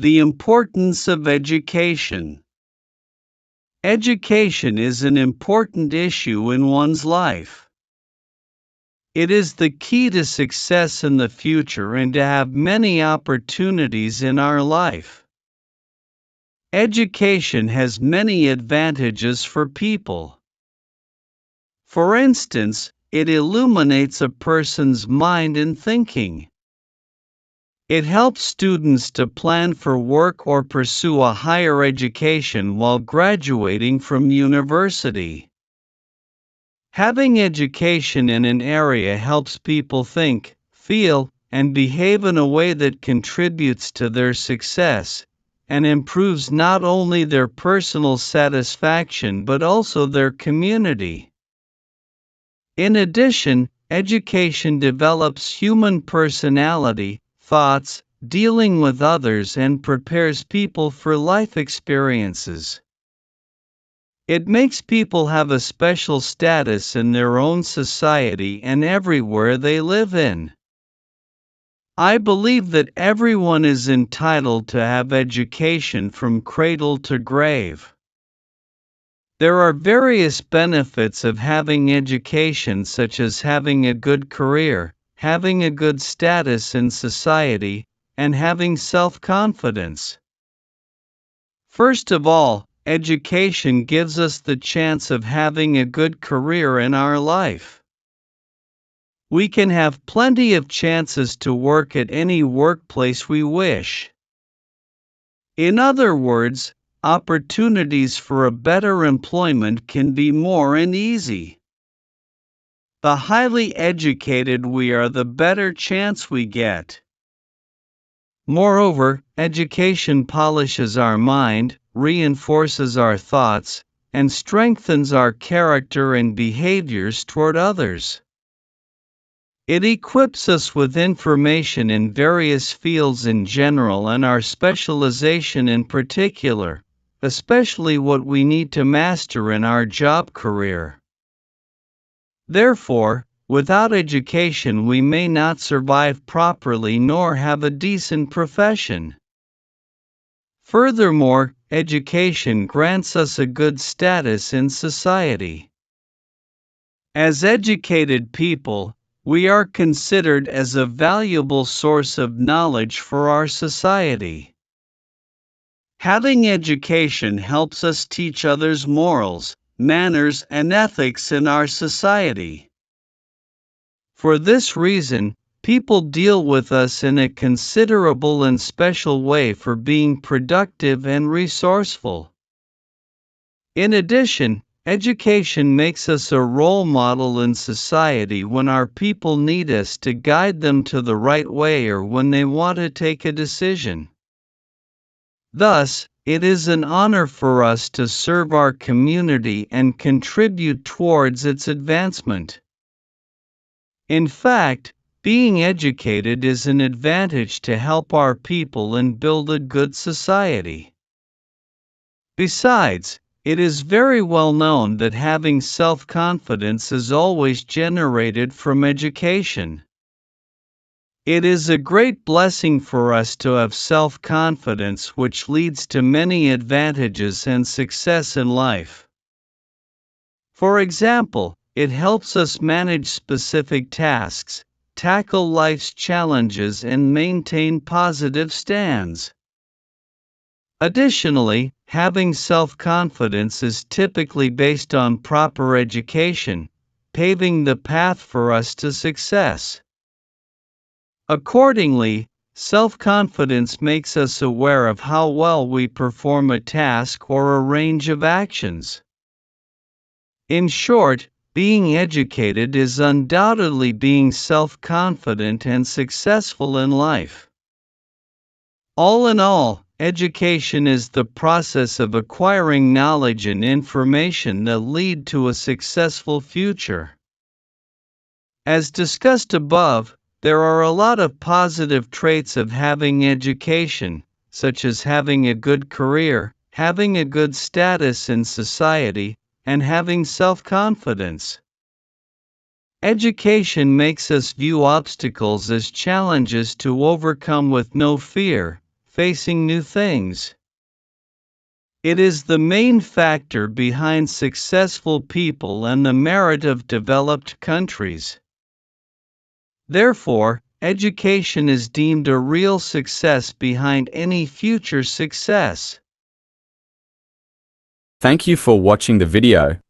The importance of education. Education is an important issue in one's life. It is the key to success in the future and to have many opportunities in our life. Education has many advantages for people. For instance, it illuminates a person's mind and thinking. It helps students to plan for work or pursue a higher education while graduating from university. Having education in an area helps people think, feel, and behave in a way that contributes to their success, and improves not only their personal satisfaction but also their community. In addition, education develops human personality, thoughts, dealing with others, and prepares people for life experiences. It makes people have a special status in their own society and everywhere they live in. I believe that everyone is entitled to have education from cradle to grave. There are various benefits of having education, such as having a good career, having a good status in society, and having self-confidence. First of all, education gives us the chance of having a good career in our life. We can have plenty of chances to work at any workplace we wish. In other words, opportunities for a better employment can be more and easy. The highly educated we are, the better chance we get. Moreover, education polishes our mind, reinforces our thoughts, and strengthens our character and behaviors toward others. It equips us with information in various fields in general and our specialization in particular, especially what we need to master in our job career. Therefore, without education we may not survive properly nor have a decent profession. Furthermore, education grants us a good status in society. As educated people, we are considered as a valuable source of knowledge for our society. Having education helps us teach others morals, manners, and ethics in our society. For this reason, people deal with us in a considerable and special way for being productive and resourceful. In addition, education makes us a role model in society when our people need us to guide them to the right way or when they want to take a decision. Thus, it is an honor for us to serve our community and contribute towards its advancement. In fact, being educated is an advantage to help our people and build a good society. Besides, it is very well known that having self-confidence is always generated from education. It is a great blessing for us to have self-confidence, which leads to many advantages and success in life. For example, it helps us manage specific tasks, tackle life's challenges, and maintain positive stands. Additionally, having self-confidence is typically based on proper education, paving the path for us to success. Accordingly, self-confidence makes us aware of how well we perform a task or a range of actions. In short, being educated is undoubtedly being self-confident and successful in life. All in all, education is the process of acquiring knowledge and information that lead to a successful future. As discussed above, there are a lot of positive traits of having education, such as having a good career, having a good status in society, and having self-confidence. Education makes us view obstacles as challenges to overcome with no fear, facing new things. It is the main factor behind successful people and the merit of developed countries. Therefore, education is deemed a real success behind any future success. Thank you for watching the video.